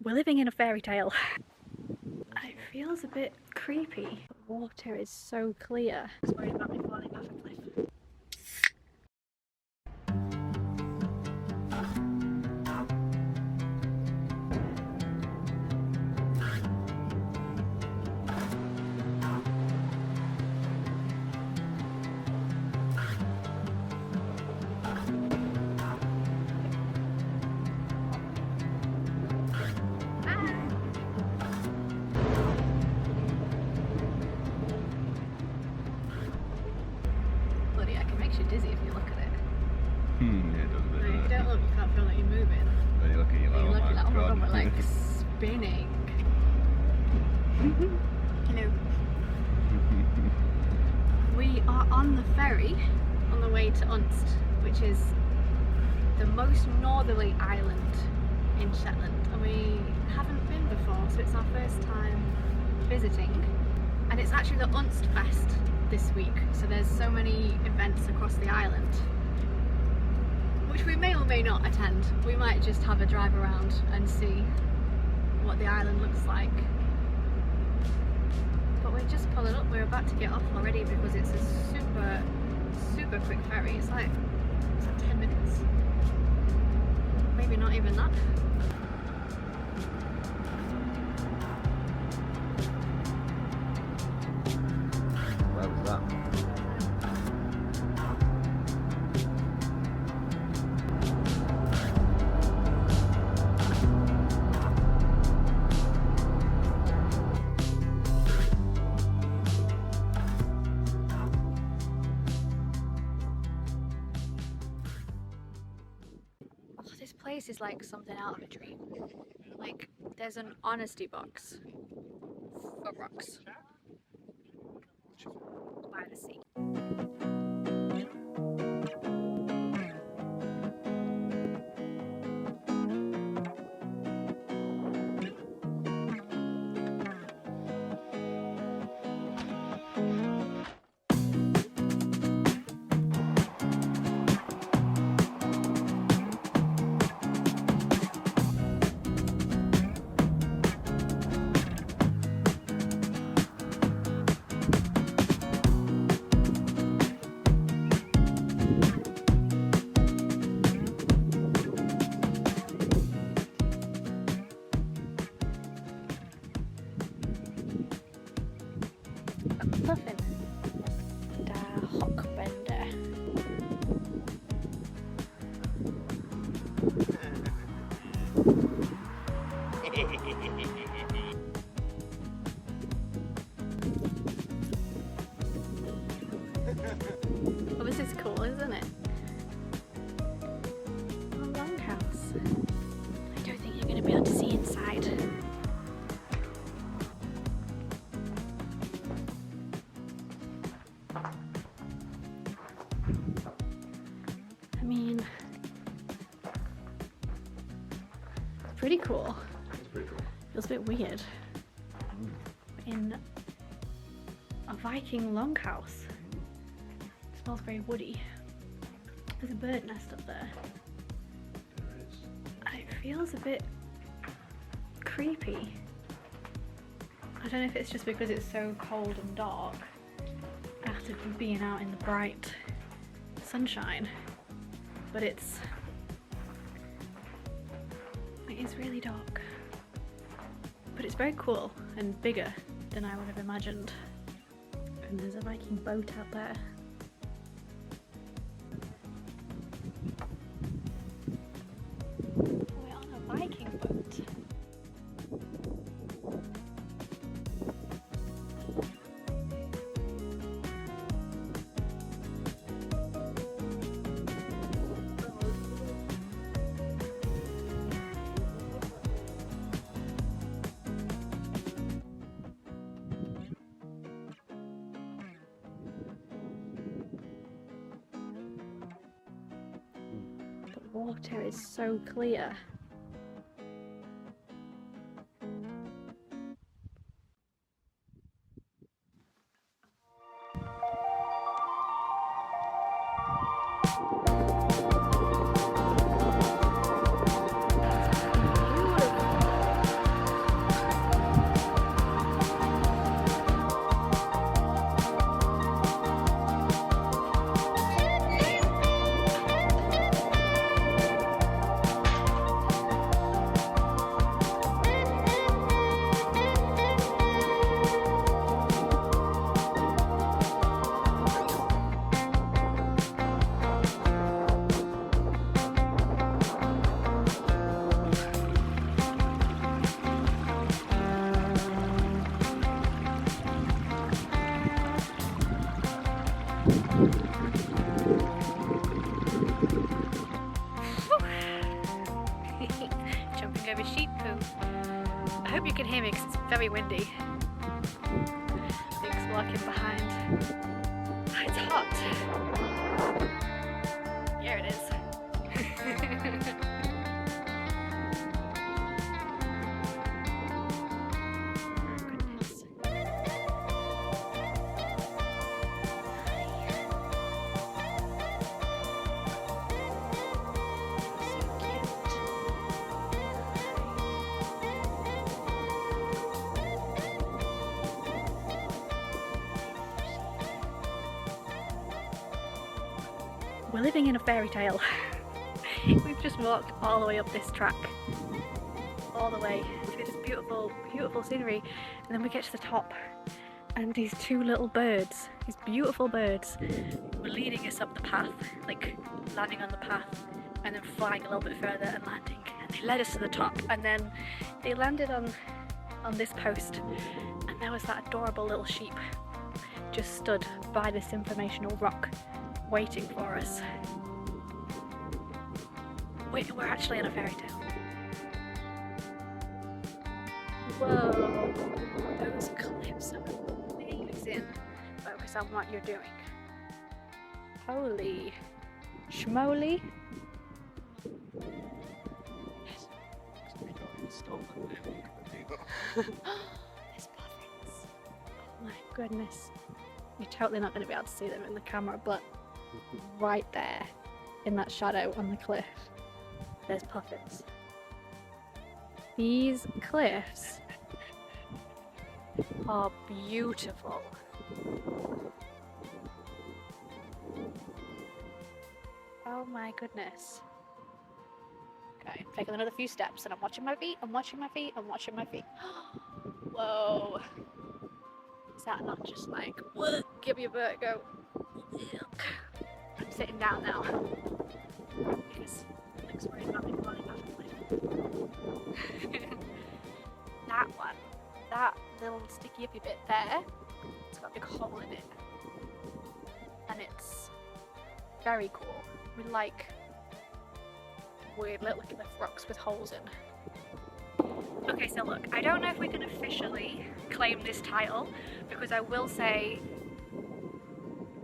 We're living in a fairy tale. It feels a bit creepy. The water is so clear. I was worried about me falling off a cliff. Dizzy if you look at it. Yeah, it does a bit. No, if you don't look, you can't feel that you're moving. When you look at you like, you oh look my at that, oh my god, god, we're like spinning. Hello. We are on the ferry on the way to Unst, which is the most northerly island in Shetland, and we haven't been before, so it's our first time visiting. And it's actually the Unst Fest this week, so there's so many events across the island, which we may or may not attend. We might just have a drive around and see what the island looks like. But we're just pulling up, we're about to get off already because it's a super quick ferry. It's like 10 minutes, maybe not even that. Where was that? Oh, this place is like something out of a dream. Like, there's an honesty box for rocks by the sea. Puffin and Hockbender. Well, this is cool, isn't it? A longhouse. I don't think you're going to be able to see inside. I mean, it's pretty cool. It's pretty cool. Feels a bit weird. In a Viking longhouse. It smells very woody. There's a bird nest up there. There is. And it feels a bit creepy. I don't know if it's just because it's so cold and dark after being out in the bright sunshine, but it is really dark. But it's very cool and bigger than I would have imagined. And there's a Viking boat out there. We're on a Viking boat. The water is so clear. I hope you can hear me because it's very windy. Nick's walking behind. It's hot. Here it is. We're living in a fairy tale. We've just walked all the way up this track, all the way through this beautiful, beautiful scenery, and then we get to the top, and these two little birds, these beautiful birds, were leading us up the path, like landing on the path, and then flying a little bit further and landing, and they led us to the top, and then they landed on this post, and there was that adorable little sheep just stood by this informational rock, waiting for us. We're actually in a fairy tale. Whoa, those cliffs are amazing. Focus on what you're doing. Holy schmoly. Yes. There's puffins. Oh my goodness. You're totally not going to be able to see them in the camera, but right there in that shadow on the cliff, there's puffins. These cliffs are beautiful. Oh my goodness. Okay, I'm taking another few steps and I'm watching my feet, I'm watching my feet, I'm watching my feet. Whoa. Is that not just like, what? Give me a vertigo. I'm sitting down now because Nick's worried about me falling off the cliff. That little sticky ippy bit there, it's got a big hole in it, and it's very cool. We like weird little cliff rocks with holes in. Okay, so look, I don't know if we can officially claim this title, because I will say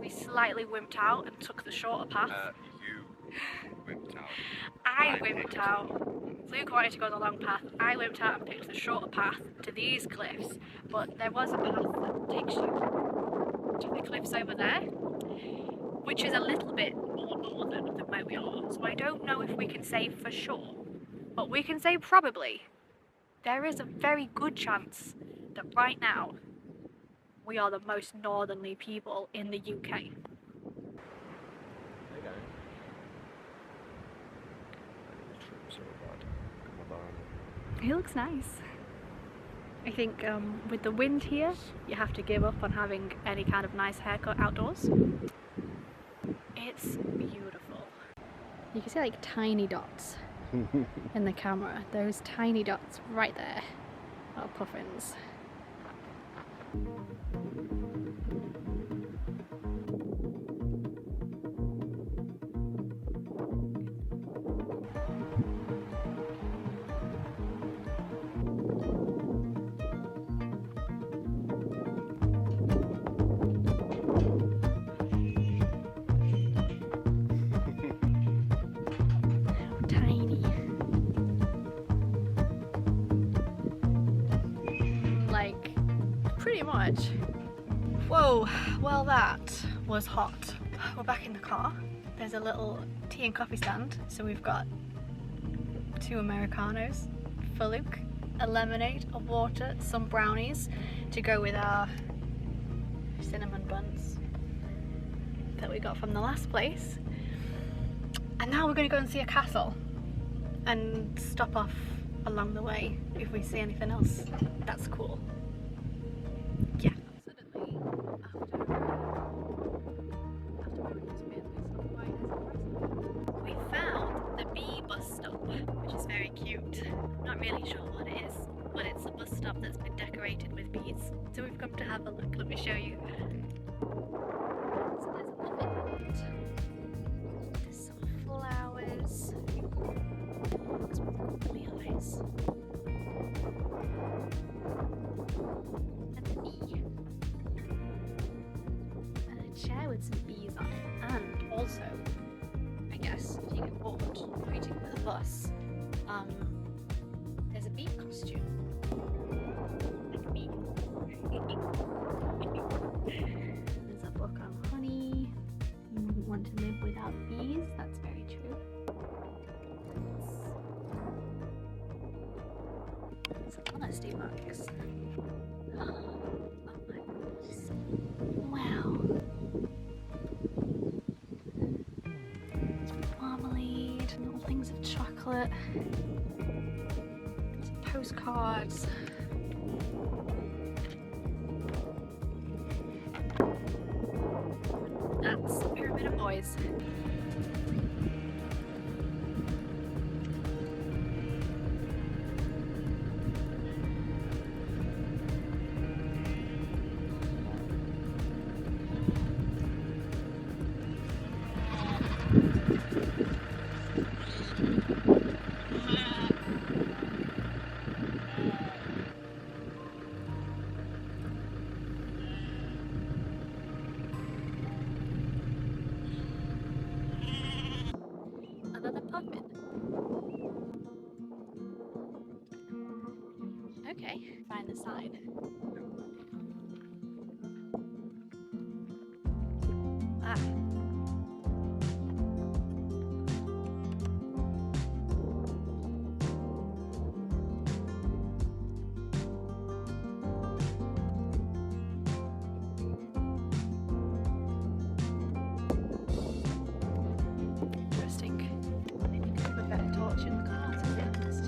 we slightly wimped out and took the shorter path. You wimped out. I wimped out. Luke wanted to go the long path. I wimped out and picked the shorter path to these cliffs, but there was a path that takes you to the cliffs over there, which is a little bit more northern than where we are. So I don't know if we can say for sure, but we can say probably. There is a very good chance that right now we are the most northerly people in the UK. There you go. He looks nice. I think with the wind here, you have to give up on having any kind of nice haircut outdoors. It's beautiful. You can see like tiny dots in the camera. Those tiny dots right there are puffins. Pretty much. Whoa, well that was hot. We're back in the car. There's a little tea and coffee stand. So we've got 2 Americanos for Luke, a lemonade, a water, some brownies to go with our cinnamon buns that we got from the last place. And now we're going to go and see a castle and stop off along the way if we see anything else that's cool. Yeah. Suddenly, we found the bee bus stop, which is very cute. I'm not really sure what it is, but it's a bus stop that's been decorated with bees. So we've come to have a look. Let me show you. So there's a pond. There's some flowers. Looks really nice. mugs. Oh my goodness. Wow. Marmalade, little things of chocolate, some postcards. That's Pyramid of Boys. Another pumpkin. Okay, find the sign. Ah. Interesting. I think I have a better torch in the car, to be honest.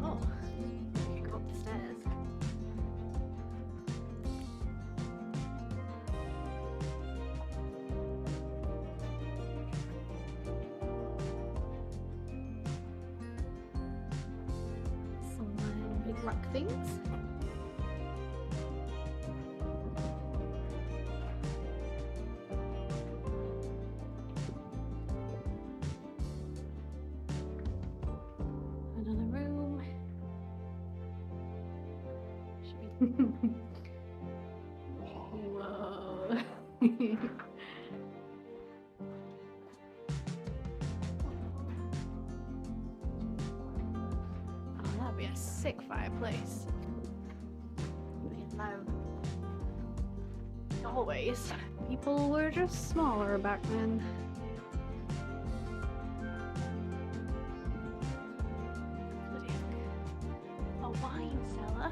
Oh, we can go up the stairs. Some big rock things. Another room. Whoa. Oh, that'd be a sick fireplace. No. Always. People were just smaller back then. A wine cellar.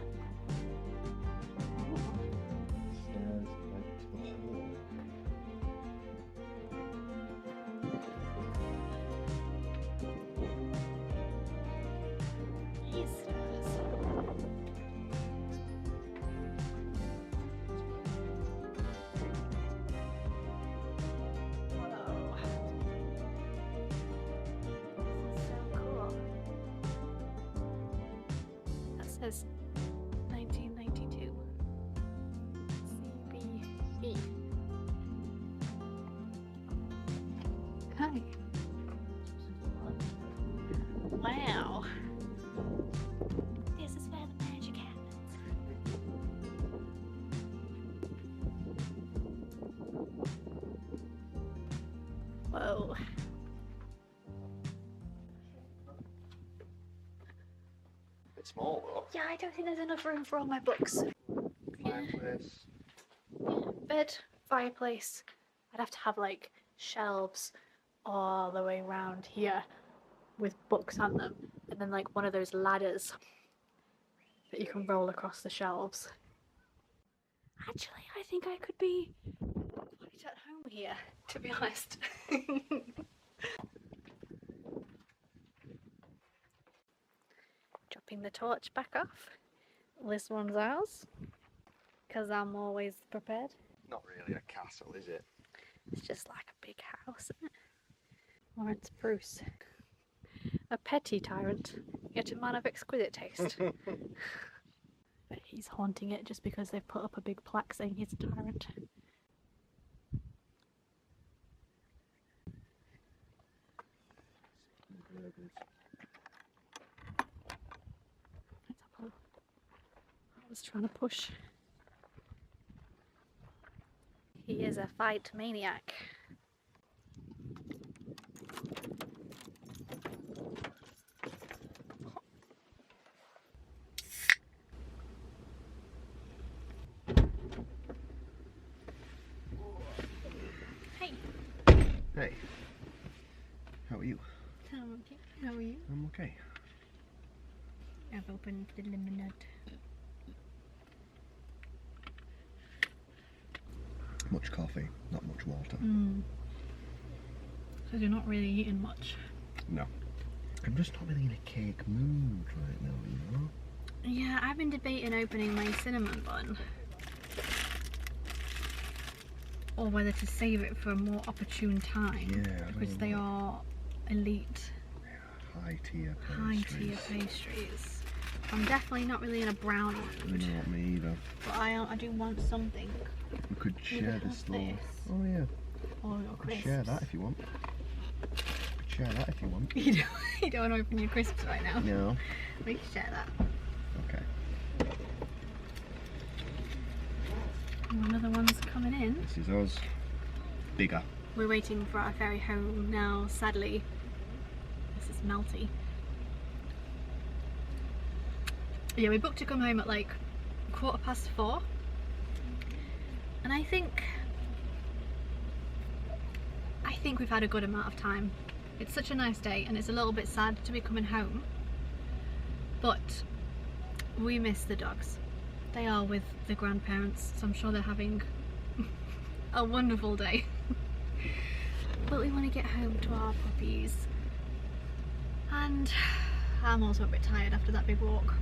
These stairs. Whoa. This is so cool. That says 1992. CBE. Hi. Wow. This is where the magic happens. Whoa. Bit small though. Yeah, I don't think there's enough room for all my books. Fireplace. Bed, fireplace. I'd have to have like shelves all the way around here with books on them, and then like one of those ladders that you can roll across the shelves. Actually, I think I could be quite at home here, to be honest. Dropping the torch back off. This one's ours, because I'm always prepared. Not really a castle, is it? It's just like a big house, isn't it? Lawrence Bruce. A petty tyrant, yet a man of exquisite taste. But he's haunting it just because they've put up a big plaque saying he's a tyrant. I was trying to push. He is a fight maniac. Hey. Hey. How are you? I'm okay. How are you? I'm okay. I've opened the lemonade. Much coffee, not much water. So you're not really eating much. No. I'm just not really in a cake mood right now, you know? Yeah, I've been debating opening my cinnamon bun. Or whether to save it for a more opportune time. Yeah, because they are elite, high tier pastries. I'm definitely not really in a brownie mood. Not me either. But I do want something. We could share this though. This. Oh yeah. Or your We could crisps. share that if you want. We could share that if you want. You don't want to open your crisps right now. No. We can share that. Okay. Oh, another one's coming in. This is us. Bigger. We're waiting for our ferry home now. Sadly, this is melty. Yeah, we booked to come home at like 4:15, and I think we've had a good amount of time. It's such a nice day, and it's a little bit sad to be coming home, but we miss the dogs. They are with the grandparents, so I'm sure they're having a wonderful day. But we want to get home to our puppies, and I'm also a bit tired after that big walk.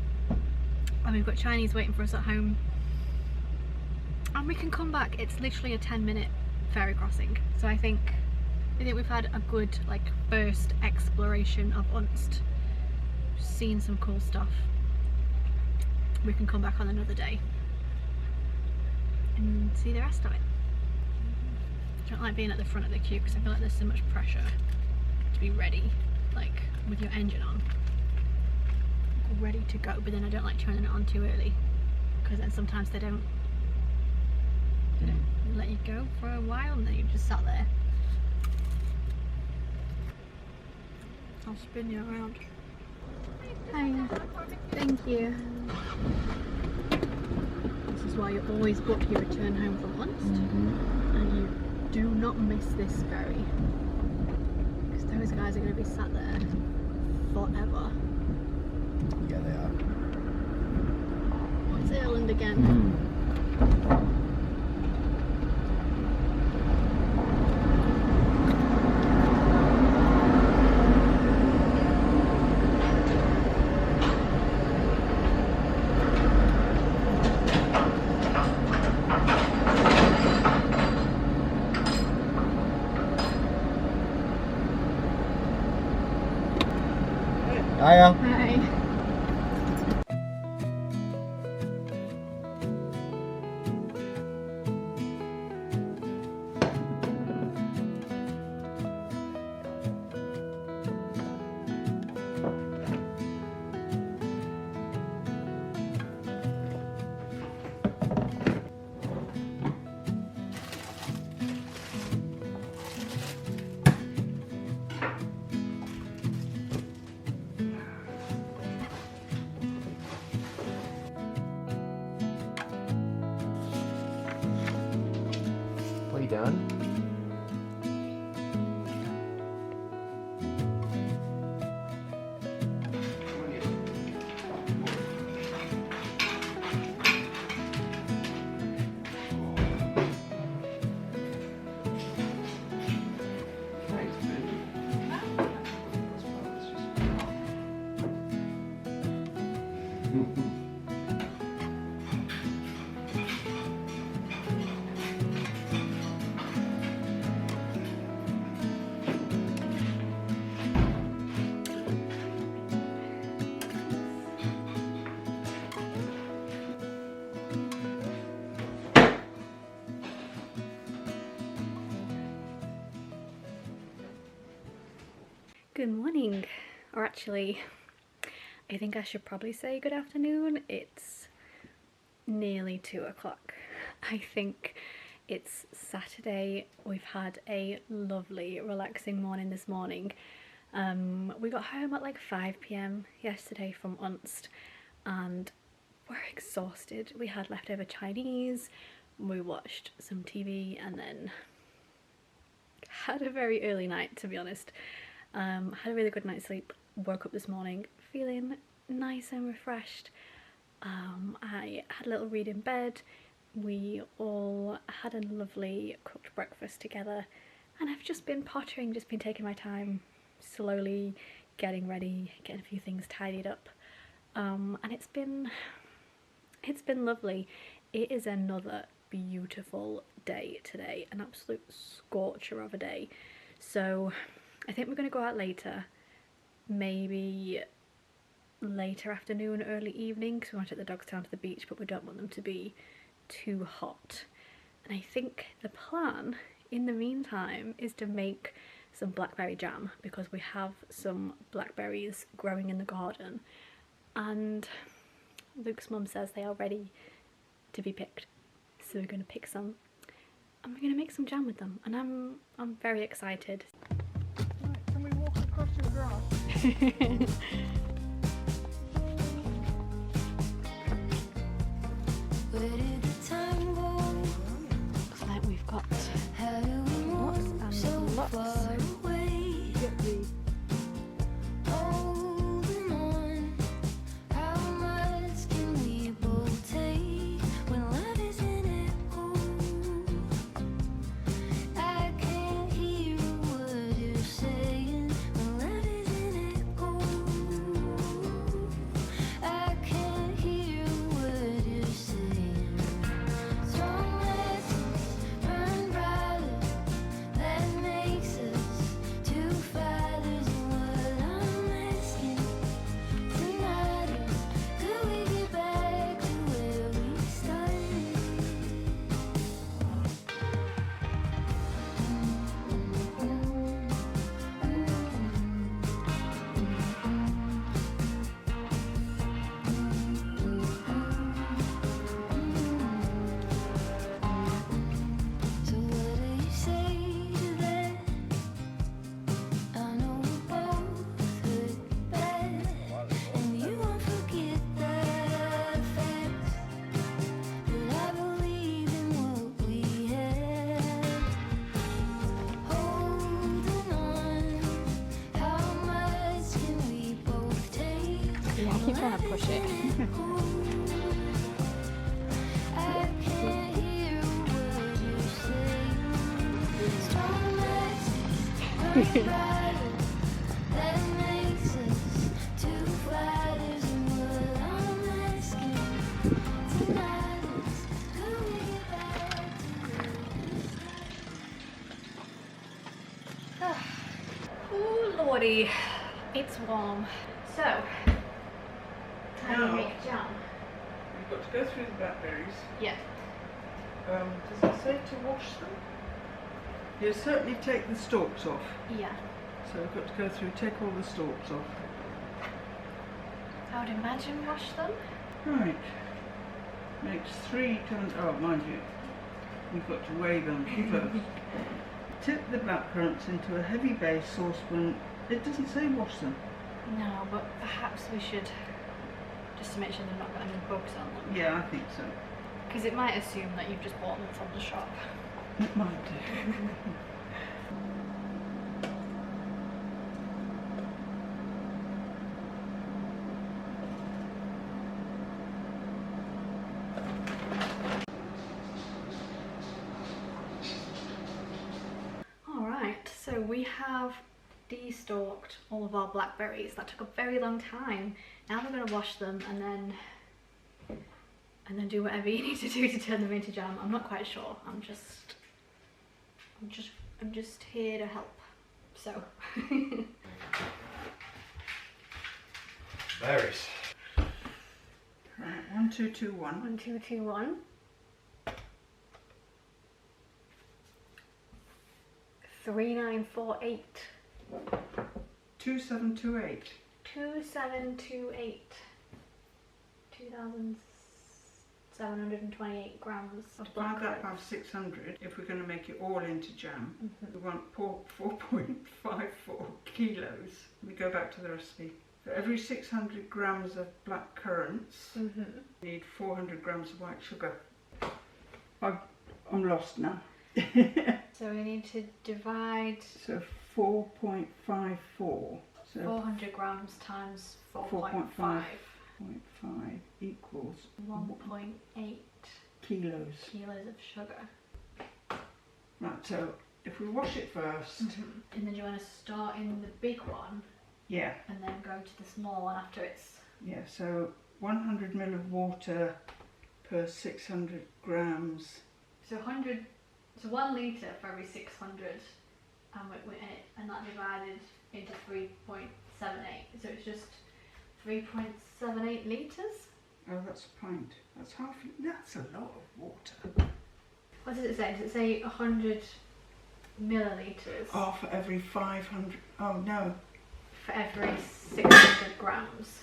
And we've got Chinese waiting for us at home, and we can come back. It's literally a 10-minute ferry crossing, so I think we've had a good like first exploration of Unst, seen some cool stuff. We can come back on another day and see the rest of it. I don't like being at the front of the queue because I feel like there's so much pressure to be ready, like with your engine on, ready to go, but then I don't like turning it on too early because then sometimes they don't let you go for a while and then you just sat there. I'll spin you around. Hi, thank you. This is why you always book your return home from Unst, and you do not miss this ferry, because those guys are going to be sat there forever. Yeah, they are. What's Ireland again? Hiya. Hi. What are you doing? Good morning, or actually I think I should probably say good afternoon. It's nearly 2 o'clock. I think it's Saturday. We've had a lovely relaxing morning this morning. We got home at like 5 p.m. yesterday from Unst and we're exhausted. We had leftover Chinese, we watched some TV and then had a very early night, to be honest. Had a really good night's sleep, woke up this morning feeling nice and refreshed. I had a little read in bed, we all had a lovely cooked breakfast together, and I've just been pottering, just been taking my time, slowly getting ready, getting a few things tidied up, and it's been lovely. It is another beautiful day today, an absolute scorcher of a day. So I think we're going to go out later, maybe later afternoon, early evening, because we want to take the dogs down to the beach, but we don't want them to be too hot. And I think the plan in the meantime is to make some blackberry jam, because we have some blackberries growing in the garden and Luke's mum says they are ready to be picked, so we're going to pick some and we're going to make some jam with them, and I'm very excited. Right, can we walk across your grass? Like we've got lots and lots. Get the Yeah, keep trying to push it. Oh lordy, it's warm. So, how do you make jam? you've got to go through the blackberries. Yeah. Does it say to wash them? You certainly take the stalks off. Yeah. So we've got to go through, take all the stalks off. I would imagine wash them. Right. Makes 3 tons. Oh, mind you, we've got to weigh them first. Tip the blackcurrants into a heavy base saucepan. It doesn't say wash them. No, but perhaps we should, just to make sure they've not got any bugs on them. Yeah, I think so. Because it might assume that you've just bought them from the shop. It might do. Alright, so we have de-stalked all of our blackberries. That took a very long time. Now we're going to wash them and then do whatever you need to do to turn them into jam. I'm not quite sure. I'm just here to help. So Berries. Right, 1, 2, 2, 1. 1, 2, 2, 1. 3, 9, 4, 8. 2728. 2728. 2,728 grams of Divide that by blackcurrant. 600 if we're going to make it all into jam. Mhm. We want 4.54 kilos. We go back to the recipe. For every 600 grams of blackcurrants, Mhm. you need 400 grams of white sugar. I'm lost now. So we need to divide So 4.54. So 400 grams times 4.5 4.5. 0.5 equals 1.8 kilos. kilos of sugar. Right, so if we wash it first, And then you want to start in the big one yeah, and then go to the small one after it's... yeah, so 100 ml of water per 600 grams. So 100, so 1 litre for every 600 and that divided into 3.78. So it's just 3.78 litres? Oh, that's a pint. That's that's a lot of water. What does it say? Does it say 100 millilitres? Oh, for every 500, oh no. For every 600 grams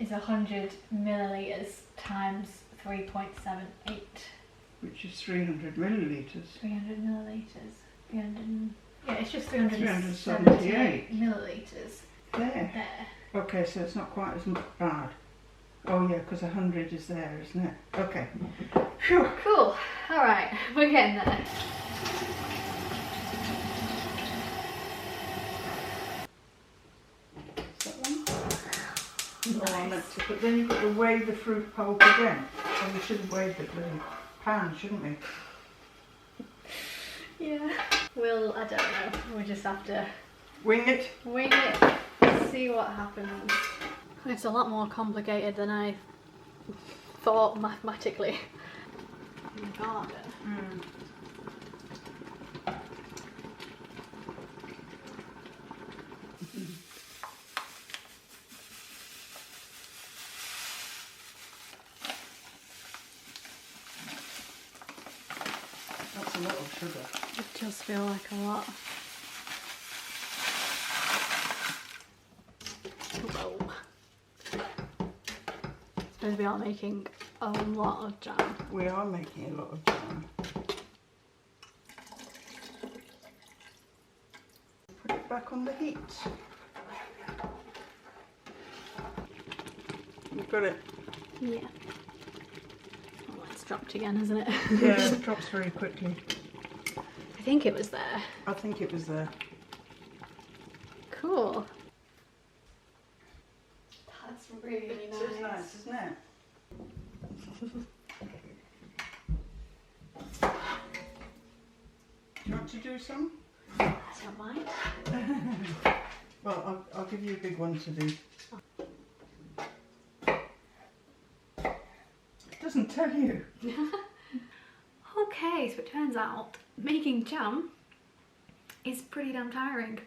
is 100 millilitres times 3.78. Which is 300 millilitres. 300 millilitres. 300. Yeah, it's just 378 378 millilitres. There. There. Okay, so it's not quite as bad. Oh yeah, because 100 is there, isn't it? Okay. Phew. Cool. All right, we're getting there. Is that one? Oh, I meant to, but then you've got to weigh the fruit pulp again. Oh, we should have weighed the bloody pan, shouldn't we? Yeah. Well, I don't know. We just have to Wing it. wing it, see what happens. It's a lot more complicated than I thought mathematically. In the garden. That's a lot of sugar. It does feel like a lot. Whoa. Suppose we are making a lot of jam. We are making a lot of jam. Put it back on the heat. You've got it. Yeah. Oh, it's dropped again, isn't it? Yeah, it drops very quickly. I think it was there. I think it was there. Cool. That's really It's nice. nice, isn't it? Do you want to do some? I don't mind. Well, I'll give you a big one to do. It doesn't tell you. Okay, so it turns out making jam is pretty damn tiring.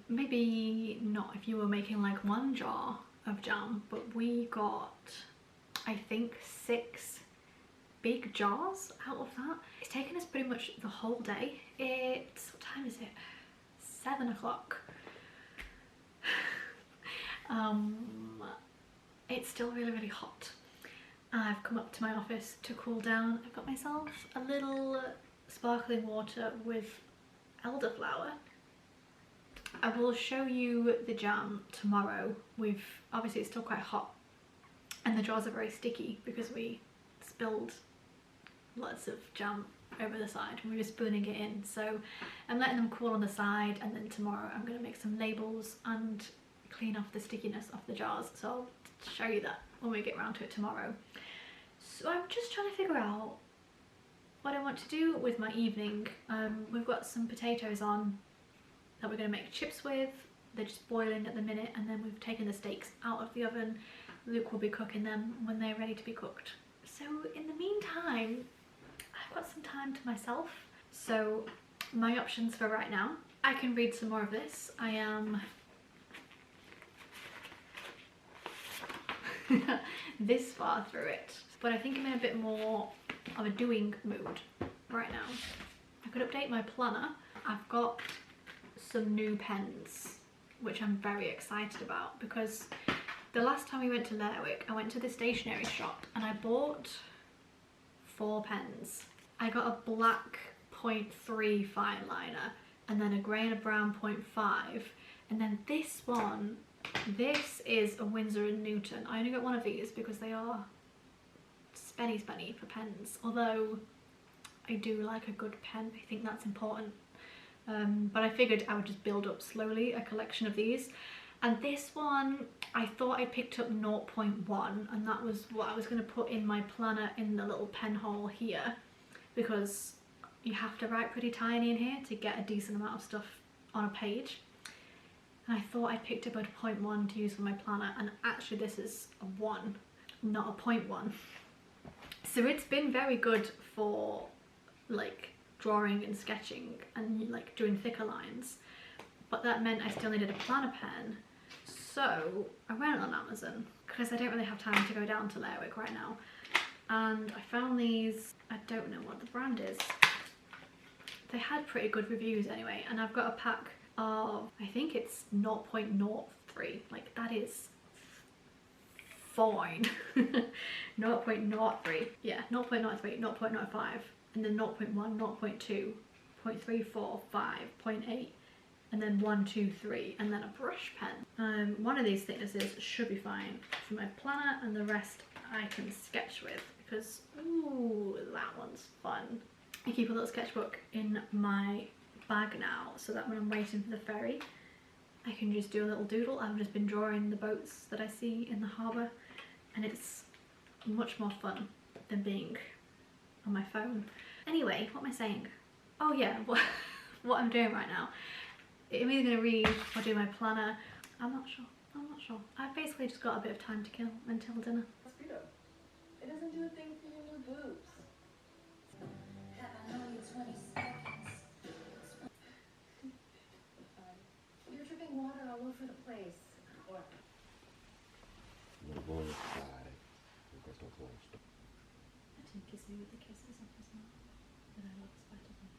Maybe not if you were making like 1 jar of jam, but we got, I think, 6 big jars out of that. It's taken us pretty much the whole day. It's, what time is it? 7 o'clock. It's still really hot. I've come up to my office to cool down. I've got myself a little sparkling water with elderflower. I will show you the jam tomorrow. Obviously it's still quite hot and the jars are very sticky because we spilled lots of jam over the side and we were spooning it in. So I'm letting them cool on the side, and then tomorrow I'm going to make some labels and clean off the stickiness off the jars. So I'll show you that when we get around to it tomorrow. So I'm just trying to figure out what I want to do with my evening. We've got some potatoes on that we're going to make chips with. They're just boiling at the minute, and then we've taken the steaks out of the oven. Luke will be cooking them when they're ready to be cooked. So in the meantime, I've got some time to myself. So my options for right now, I can read some more of this. I am this far through it, but I think I'm in a bit more of a doing mood right now. I could update my planner. I've got some new pens, which I'm very excited about, because the last time we went to Lerwick, I went to the stationery shop and I bought 4 pens. I got a black 0.3 fine liner, and then a grey and a brown 0.5, and then this one, this is a Winsor & Newton. I only got one of these because they are spenny for pens, although I do like a good pen. I think that's important but I figured I would just build up slowly a collection of these. And this one, I thought I picked up 0.1, and that was what I was going to put in my planner in the little pen hole here, because you have to write pretty tiny in here to get a decent amount of stuff on a page. And I thought I picked up a 0.1 to use for my planner, and actually this is a 1, not a 0.1. So it's been very good for like drawing and sketching and like doing thicker lines, but that meant I still needed a planner pen. So I went on Amazon because I don't really have time to go down to Lerwick right now, and I found these. I don't know what the brand is. They had pretty good reviews anyway, and I've got a pack of, I think it's 0.03, like that is fine. 0.03, yeah, 0.03, 0.05, and then 0.1, 0.2, 0.34, 5, 0.8, and then 1, 2, 3, and then a brush pen. One of these thicknesses should be fine for my planner, and the rest I can sketch with, because ooh, that one's fun. I keep a little sketchbook in my bag now, so that when I'm waiting for the ferry I can just do a little doodle. I've just been drawing the boats that I see in the harbour, and it's much more fun than being on my phone. Anyway, what am I saying? Oh yeah, what I'm doing right now. I'm either going to read or do my planner. I'm not sure. I've basically just got a bit of time to kill until dinner. It doesn't do a thing for your new boobs. I'm only 20 seconds. You're dripping water all over the place. Or I'm gonna go inside. We've got to close. I didn't kiss me with the kisses of his mouth, but I love Spider-Man.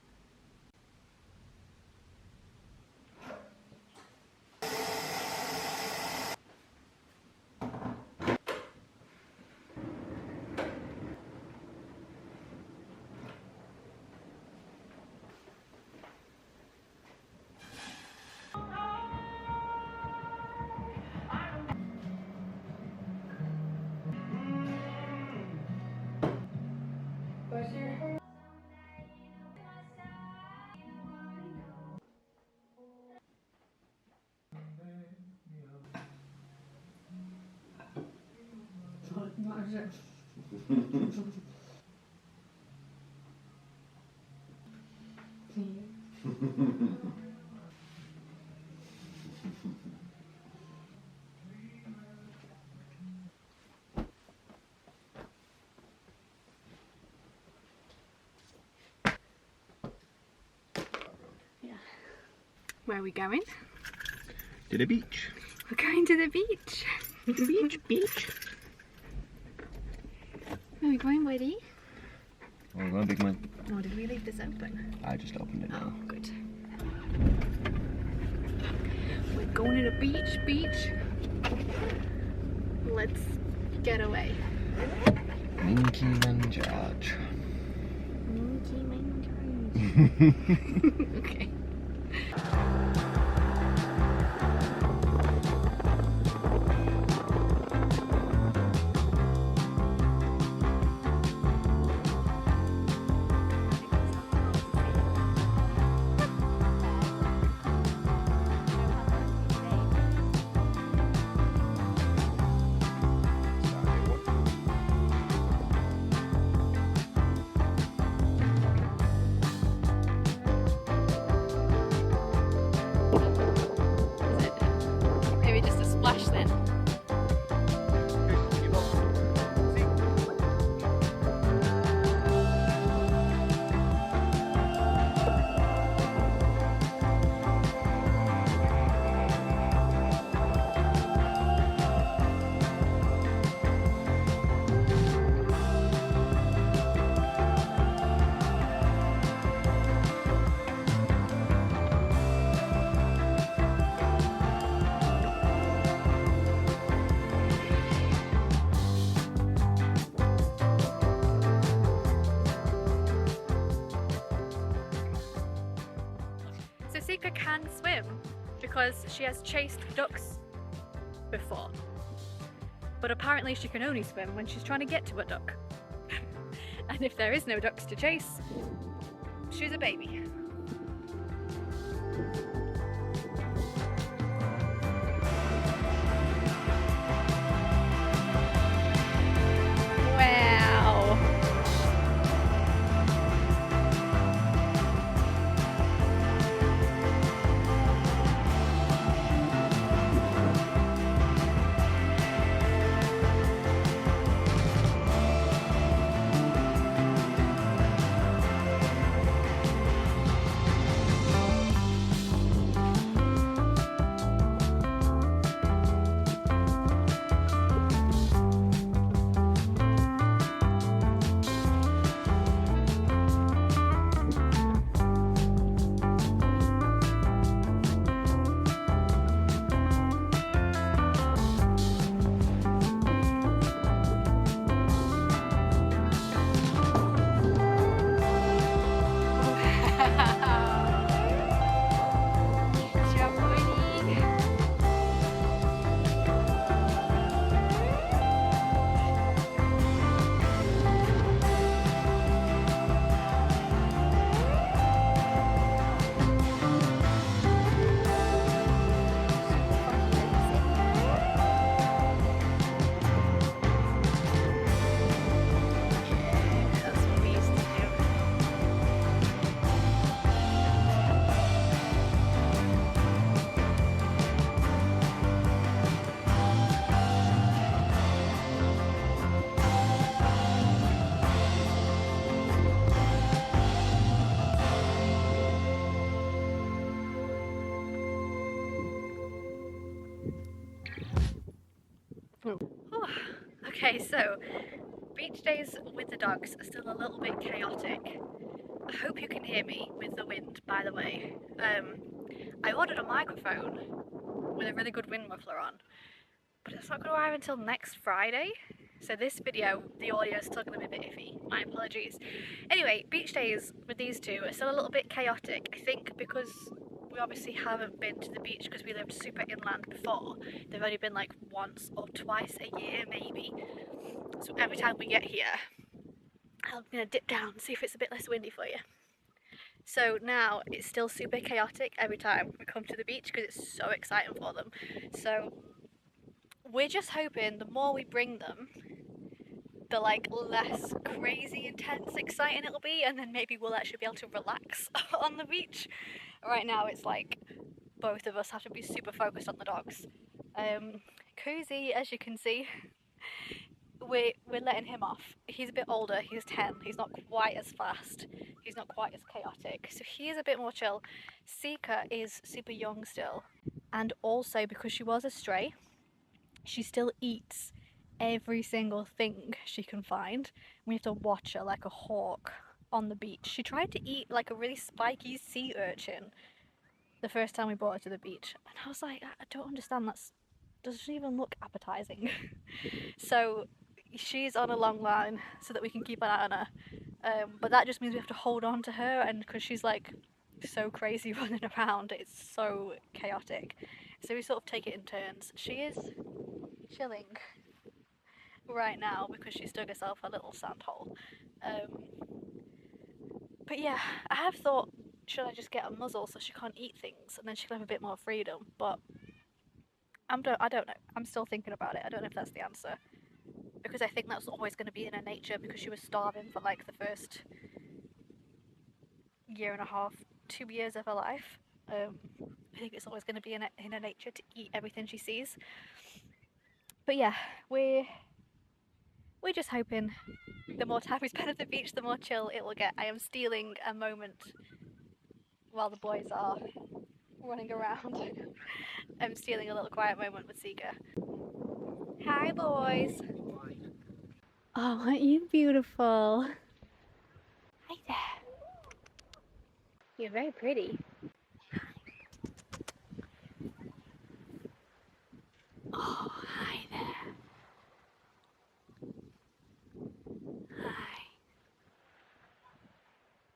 Where are we going? To the beach. We're going to the beach. Beach. Where are we going, Woody? Oh, go on, big man. Oh, did we leave this open? I just opened it Oh, now. good. We're going to the beach. Let's get away. Minky Manjaj. Okay. Maybe just a splash then. So Sika can swim because she has chased ducks before. But apparently she can only swim when she's trying to get to a duck. And if there is no ducks to chase, she's a baby. Oh. Okay, so beach days with the dogs are still a little bit chaotic. I hope you can hear me with the wind, by the way. I ordered a microphone with a really good wind muffler on, but it's not going to arrive until next Friday. So this video, the audio is still going to be a bit iffy. My apologies. Anyway, beach days with these two are still a little bit chaotic. I think because we obviously haven't been to the beach because we lived super inland before. They've only been like once or twice a year maybe. So every time we get here, I'm going to dip down and see if it's a bit less windy for you. So now it's still super chaotic every time we come to the beach because it's so exciting for them. So we're just hoping the more we bring them, the like less crazy, intense, exciting it'll be, and then maybe we'll actually be able to relax on the beach. Right now it's like both of us have to be super focused on the dogs. Cozy, as you can see, we're letting him off. He's a bit older, he's 10, he's not quite as fast, he's not quite as chaotic, so he is a bit more chill. Sika is super young still, and also because she was a stray, she still eats every single thing she can find. We have to watch her like a hawk on the beach. She tried to eat like a really spiky sea urchin the first time we brought her to the beach, and I was like, I don't understand, that doesn't even look appetizing. So she's on a long line so that we can keep an eye on her, but that just means we have to hold on to her, and because she's like so crazy running around, it's so chaotic, so we sort of take it in turns. She is chilling right now because she's dug herself a little sand hole, but yeah, I have thought, should I just get a muzzle so she can't eat things and then she can have a bit more freedom, but I don't know, I'm still thinking about it. I don't know if that's the answer, because I think that's always going to be in her nature because she was starving for like the first year and a half, 2 years of her life. I think it's always going to be in her nature to eat everything she sees. But yeah, we're just hoping the more time we spend at the beach, the more chill it will get. I am stealing a moment while the boys are running around. I'm stealing a little quiet moment with Sika. Hi boys! Oh, aren't you beautiful? Hi there. You're very pretty. Oh, hi there. Hi.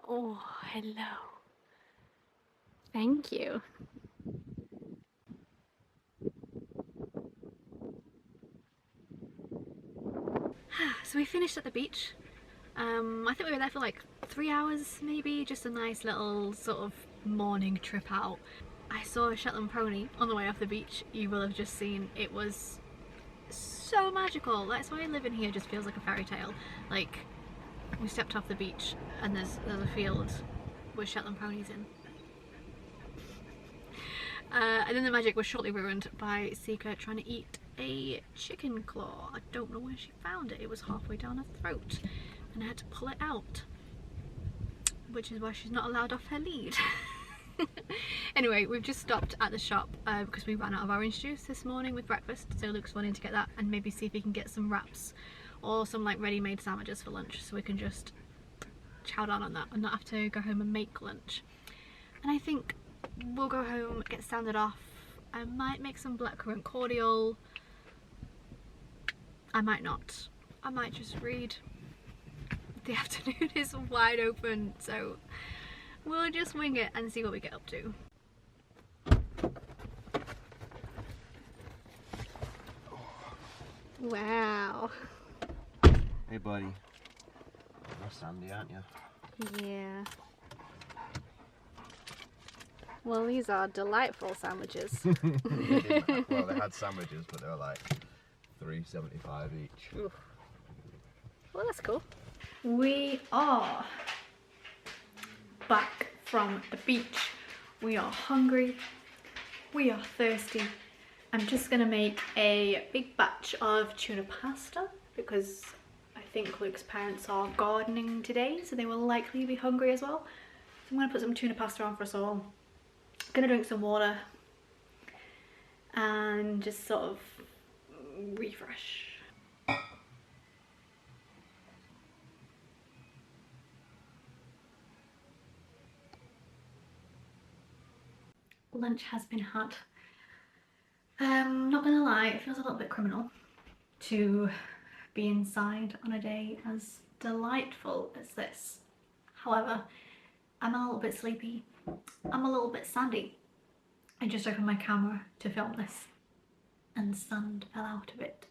Oh, hello. Thank you. So we finished at the beach. I think we were there for like 3 hours maybe, just a nice little sort of morning trip out. I saw a Shetland pony on the way off the beach. You will have just seen, it was so magical. That's why living here just feels like a fairy tale. Like, we stepped off the beach and there's a field with Shetland ponies in. And then the magic was shortly ruined by Sika trying to eat a chicken claw. I don't know where she found it. It was halfway down her throat and I had to pull it out, which is why she's not allowed off her lead. Anyway, we've just stopped at the shop because we ran out of orange juice this morning with breakfast, so Luke's wanting to get that and maybe see if he can get some wraps or some like ready-made sandwiches for lunch, so we can just chow down on that and not have to go home and make lunch. And I think we'll go home, get standard off. I might make some blackcurrant cordial. I might not. I might just read. The afternoon is wide open, so we'll just wing it and see what we get up to. Wow. Hey buddy. You're sandy, aren't you? Yeah. Well, these are delightful sandwiches. Well, they had sandwiches, but they were like $3.75 each. Oof. Well, that's cool. We are back from the beach. We are hungry. We are thirsty. I'm just gonna make a big batch of tuna pasta because I think Luke's parents are gardening today, so they will likely be hungry as well. So I'm gonna put some tuna pasta on for us all. Gonna drink some water and just sort of refresh. Lunch has been had. Not gonna lie, it feels a little bit criminal to be inside on a day as delightful as this. However, I'm a little bit sleepy. I'm a little bit sandy. I just opened my camera to film this and sand fell out of it.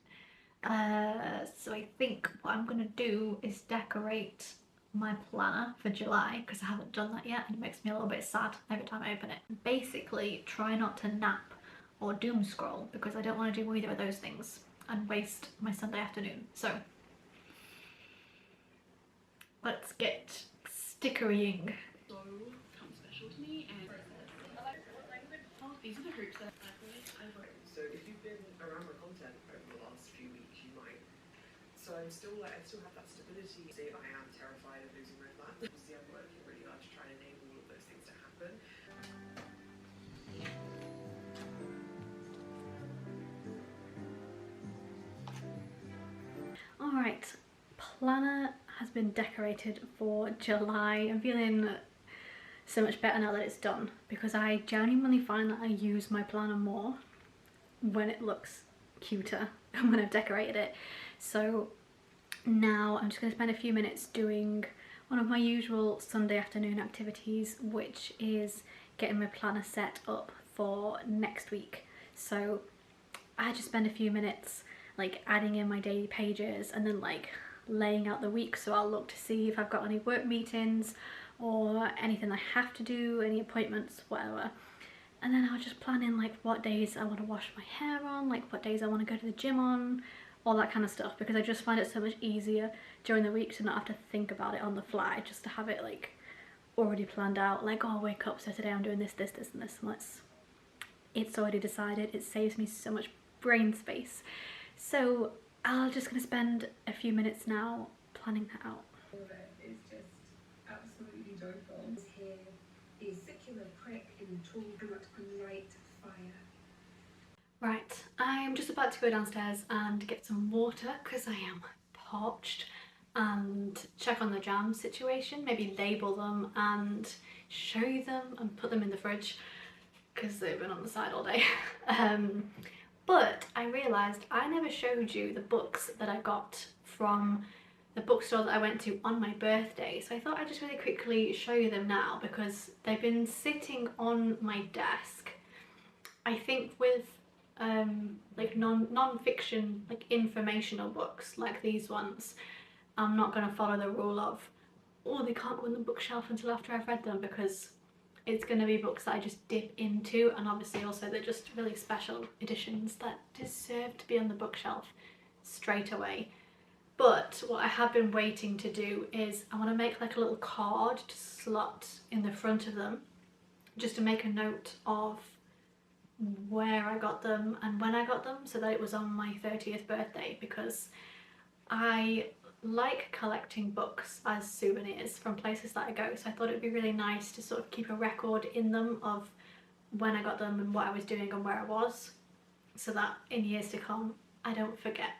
So I think what I'm gonna do is decorate my planner for July, because I haven't done that yet and it makes me a little bit sad every time I open it. Basically, try not to nap or doom scroll, because I don't want to do either of those things and waste my Sunday afternoon. So let's get stickerying. So special to me, and these are the hoops that I've written. So if you've been around my content over the last few weeks, you might. So I still have that stability. See, I am terrified of losing my flat. Obviously, I'm working really hard to try and enable all of those things to happen. Alright, planner has been decorated for July. I'm feeling so much better now that it's done, because I genuinely find that I use my planner more when it looks cuter and when I've decorated it. So now I'm just going to spend a few minutes doing one of my usual Sunday afternoon activities, which is getting my planner set up for next week. So I just spend a few minutes like adding in my daily pages and then like laying out the week. So I'll look to see if I've got any work meetings or anything I have to do, any appointments, whatever. And then I'll just plan in like what days I want to wash my hair on, like what days I want to go to the gym on, all that kind of stuff, because I just find it so much easier during the week to not have to think about it on the fly, just to have it like already planned out, like, oh, I'll wake up, so today I'm doing this, this, this and this, and it's already decided. It saves me so much brain space. So I'm just going to spend a few minutes now planning that out. All of it is just absolutely joyful. Here is circular prick in the tool and a light fire. Right, I'm just about to go downstairs and get some water because I am parched, and check on the jam situation, maybe label them and show you them and put them in the fridge because they've been on the side all day. But I realised I never showed you the books that I got from the bookstore that I went to on my birthday, so I thought I'd just really quickly show you them now because they've been sitting on my desk. I think with like non-fiction, like informational books like these ones, I'm not going to follow the rule of, oh, they can't go on the bookshelf until after I've read them, because it's going to be books that I just dip into, and obviously also they're just really special editions that deserve to be on the bookshelf straight away. But what I have been waiting to do is I want to make like a little card to slot in the front of them, just to make a note of where I got them and when I got them, so that it was on my 30th birthday, because I like collecting books as souvenirs from places that I go, so I thought it would be really nice to sort of keep a record in them of when I got them and what I was doing and where I was, so that in years to come I don't forget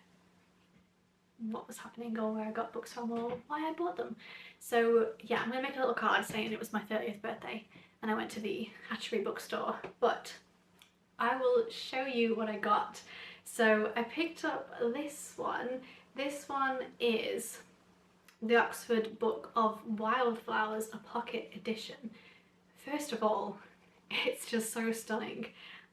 what was happening or where I got books from or why I bought them. So yeah, I'm going to make a little card saying it was my 30th birthday and I went to the Hatchery bookstore, but I will show you what I got. So I picked up this one. This one is the Oxford Book of Wildflowers, a pocket edition. First of all, it's just so stunning,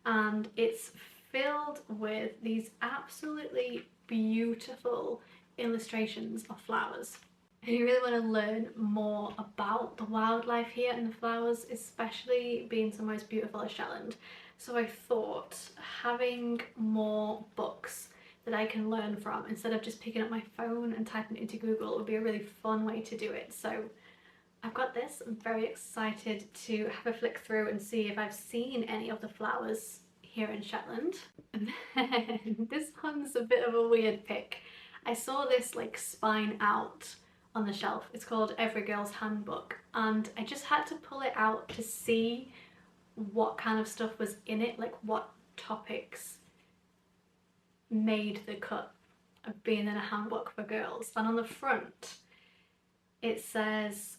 and it's filled with these absolutely beautiful illustrations of flowers. And you really want to learn more about the wildlife here and the flowers, especially being somewhere as beautiful as Shetland. So I thought having more books that I can learn from instead of just picking up my phone and typing it into Google would be a really fun way to do it. So I've got this. I'm very excited to have a flick through and see if I've seen any of the flowers here in Shetland. And then this one's a bit of a weird pick. I saw this like spine out on the shelf. It's called Every Girl's Handbook, and I just had to pull it out to see what kind of stuff was in it, like what topics made the cut of being in a handbook for girls. And on the front it says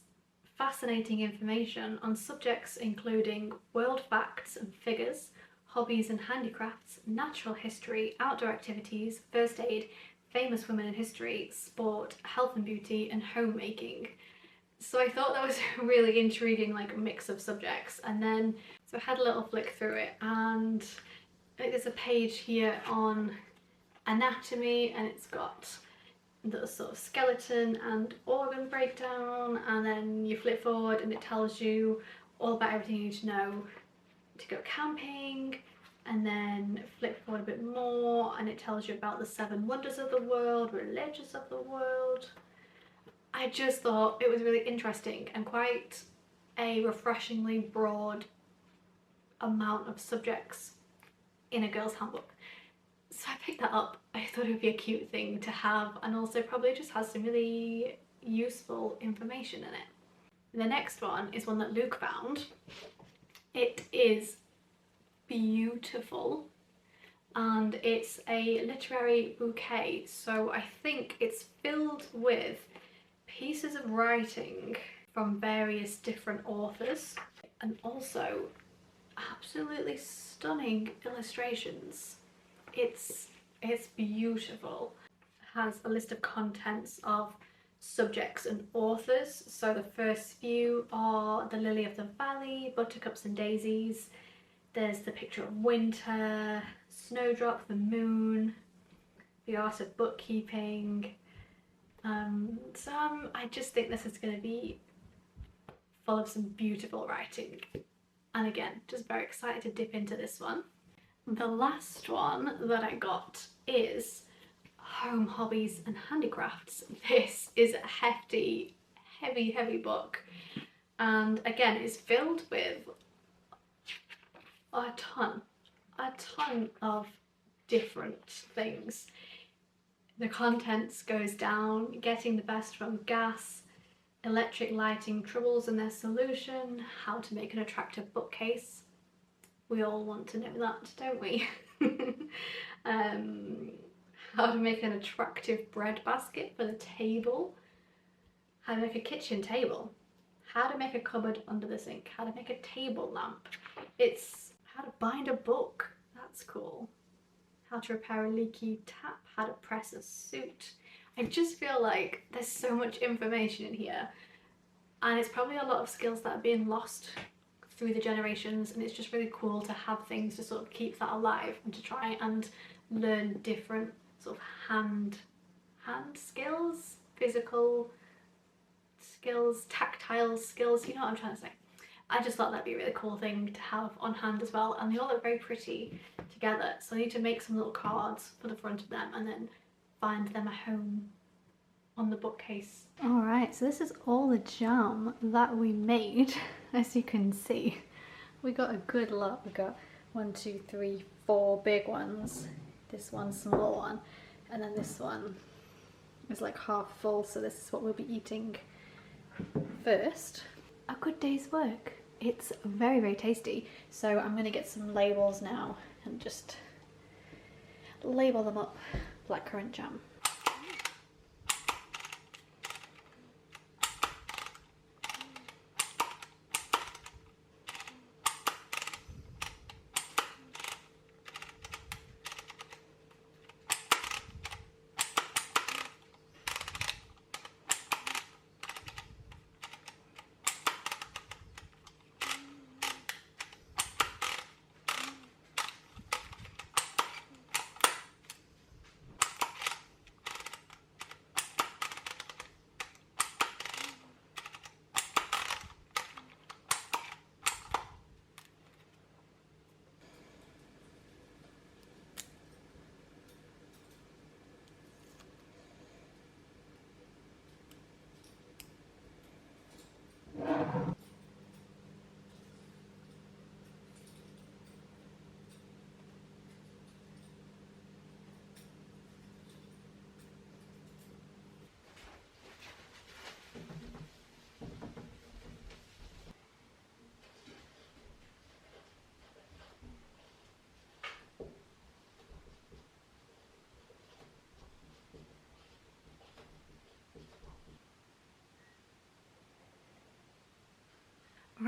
fascinating information on subjects including world facts and figures, hobbies and handicrafts, natural history, outdoor activities, first aid, famous women in history, sport, health and beauty, and homemaking. So I thought that was a really intriguing like mix of subjects. And then so I had a little flick through it, and I think there's a page here on anatomy, and it's got the sort of skeleton and organ breakdown, and then you flip forward and it tells you all about everything you need to know to go camping, and then flip forward a bit more and it tells you about the 7 wonders of the world, religions of the world. I just thought it was really interesting and quite a refreshingly broad amount of subjects in a girl's handbook. So I picked that up. I thought it would be a cute thing to have, and also probably just has some really useful information in it. The next one is one that Luke found. It is beautiful and it's a literary bouquet, so I think it's filled with pieces of writing from various different authors, and also absolutely stunning illustrations. It's beautiful. It has a list of contents of subjects and authors. So the first few are the lily of the valley, buttercups and daisies. There's the picture of winter, snowdrop, the moon, the art of bookkeeping. I just think this is going to be full of some beautiful writing. And again, just very excited to dip into this one. The last one that I got is Home Hobbies and Handicrafts. This is a hefty, heavy book, and again it's filled with a ton of different things. The contents goes down getting the best from gas, electric lighting troubles and their solution, how to make an attractive bookcase. We all want to know that, don't we? How to make an attractive bread basket for the table, how to make a kitchen table, how to make a cupboard under the sink, how to make a table lamp. It's how to bind a book, that's cool. How to repair a leaky tap, how to press a suit. I just feel like there's so much information in here, and it's probably a lot of skills that are being lost through the generations, and it's just really cool to have things to sort of keep that alive and to try and learn different sort of hand skills, physical skills, tactile skills, you know what I'm trying to say. I just thought that'd be a really cool thing to have on hand as well, and they all look very pretty together, so I need to make some little cards for the front of them and then find them a home on the bookcase. Alright, so this is all the jam that we made. As you can see, we got a good lot. We got 1, 2, 3, 4 big ones, this one small one, and then this one is like half full, so this is what we'll be eating first. A good day's work. It's very tasty, so I'm going to get some labels now and just label them up. Blackcurrant jam.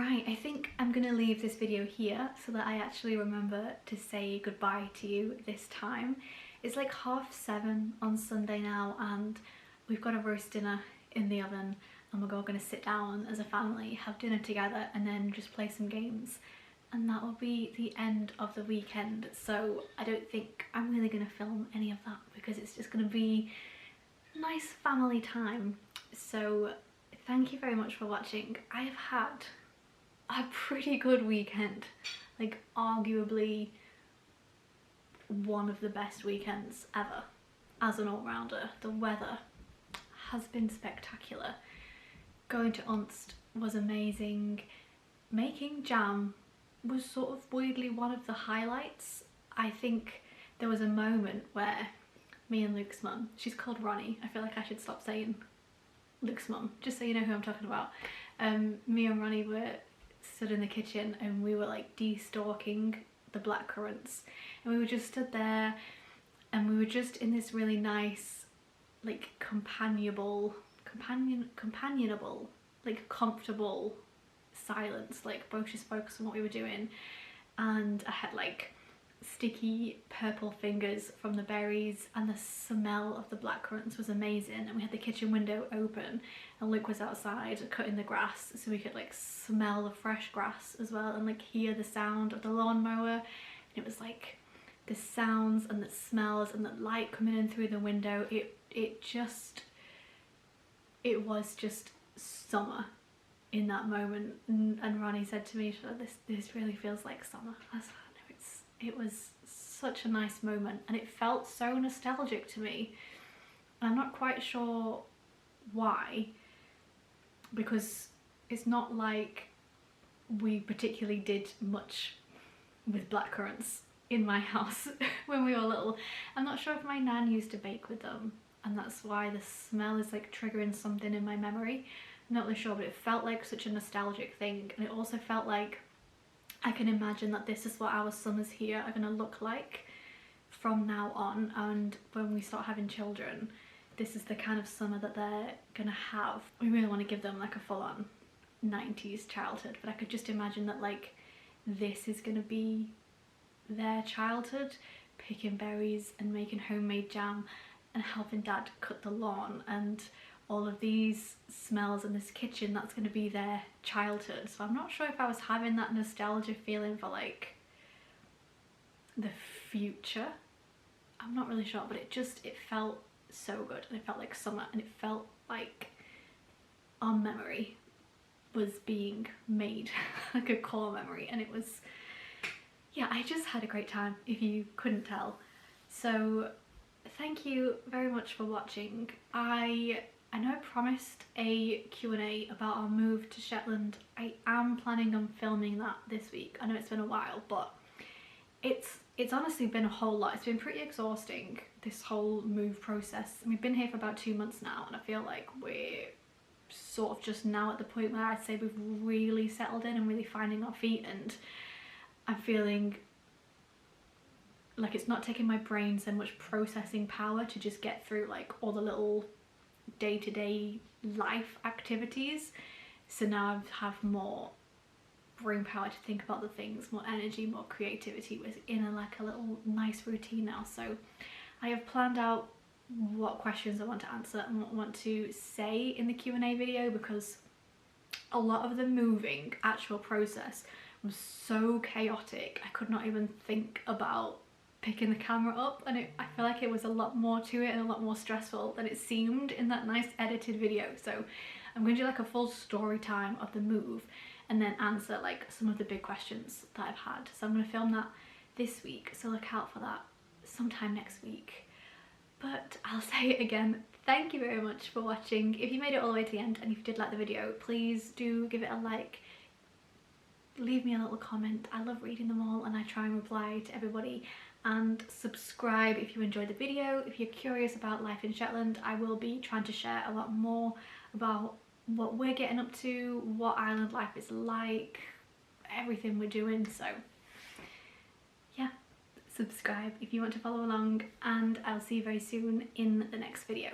Right, I think I'm gonna leave this video here so that I actually remember to say goodbye to you this time. It's like 7:30 on Sunday now, and we've got a roast dinner in the oven, and we're all gonna sit down as a family, have dinner together, and then just play some games. And that will be the end of the weekend. So I don't think I'm really gonna film any of that because it's just gonna be nice family time. So thank you very much for watching. I've had a pretty good weekend, like arguably one of the best weekends ever as an all-rounder. The weather has been spectacular. Going to Unst was amazing. Making jam was sort of weirdly one of the highlights. I think there was a moment where me and Luke's mum, she's called Ronnie, I feel like I should stop saying Luke's mum, just so you know who I'm talking about. Me and Ronnie were stood in the kitchen and we were like de-stalking the blackcurrants, and we were just stood there and we were just in this really nice, like companionable, like comfortable silence, like both just focused on what we were doing. And I had like sticky purple fingers from the berries, and the smell of the blackcurrants was amazing. And we had the kitchen window open and Luke was outside cutting the grass so we could like smell the fresh grass as well, and like hear the sound of the lawnmower. And it was like the sounds and the smells and the light coming in through the window. It was just summer in that moment. And Ronnie said to me, this really feels like summer. I was like, no, it was such a nice moment, and it felt so nostalgic to me. I'm not quite sure why, because it's not like we particularly did much with blackcurrants in my house when we were little. I'm not sure if my nan used to bake with them, and that's why the smell is like triggering something in my memory. I'm not really sure, but it felt like such a nostalgic thing. And it also felt like I can imagine that this is what our summers here are going to look like from now on, and when we start having children, this is the kind of summer that they're going to have. We really want to give them like a full-on 90s childhood, but I could just imagine that like this is going to be their childhood, picking berries and making homemade jam and helping Dad cut the lawn, and all of these smells in this kitchen, that's going to be their childhood. So I'm not sure if I was having that nostalgia feeling for like the future. I'm not really sure, but it felt so good, and it felt like summer, and it felt like our memory was being made like a core memory. And it was, yeah, I just had a great time, if you couldn't tell. So thank you very much for watching. I know I promised a Q&A about our move to Shetland. I am planning on filming that this week. I know it's been a while, but it's honestly been a whole lot. It's been pretty exhausting, this whole move process. We've been here for about 2 months now, and I feel like we're sort of just now at the point where I'd say we've really settled in and really finding our feet, and I'm feeling like it's not taking my brain so much processing power to just get through like all the little day-to-day life activities. So now I have more brain power to think about the things, more energy, more creativity within a little nice routine now. So I have planned out what questions I want to answer and what I want to say in the Q&A video, because a lot of the moving actual process was so chaotic I could not even think about picking the camera up, and I feel like it was a lot more to it and a lot more stressful than it seemed in that nice edited video. So I'm going to do like a full story time of the move and then answer like some of the big questions that I've had. So I'm going to film that this week, so look out for that sometime next week. But I'll say it again, thank you very much for watching. If you made it all the way to the end and if you did like the video, please do give it a like, leave me a little comment. I love reading them all and I try and reply to everybody. And subscribe if you enjoyed the video. If you're curious about life in Shetland, I will be trying to share a lot more about what we're getting up to, what island life is like, everything we're doing. So yeah, subscribe if you want to follow along, and I'll see you very soon in the next video.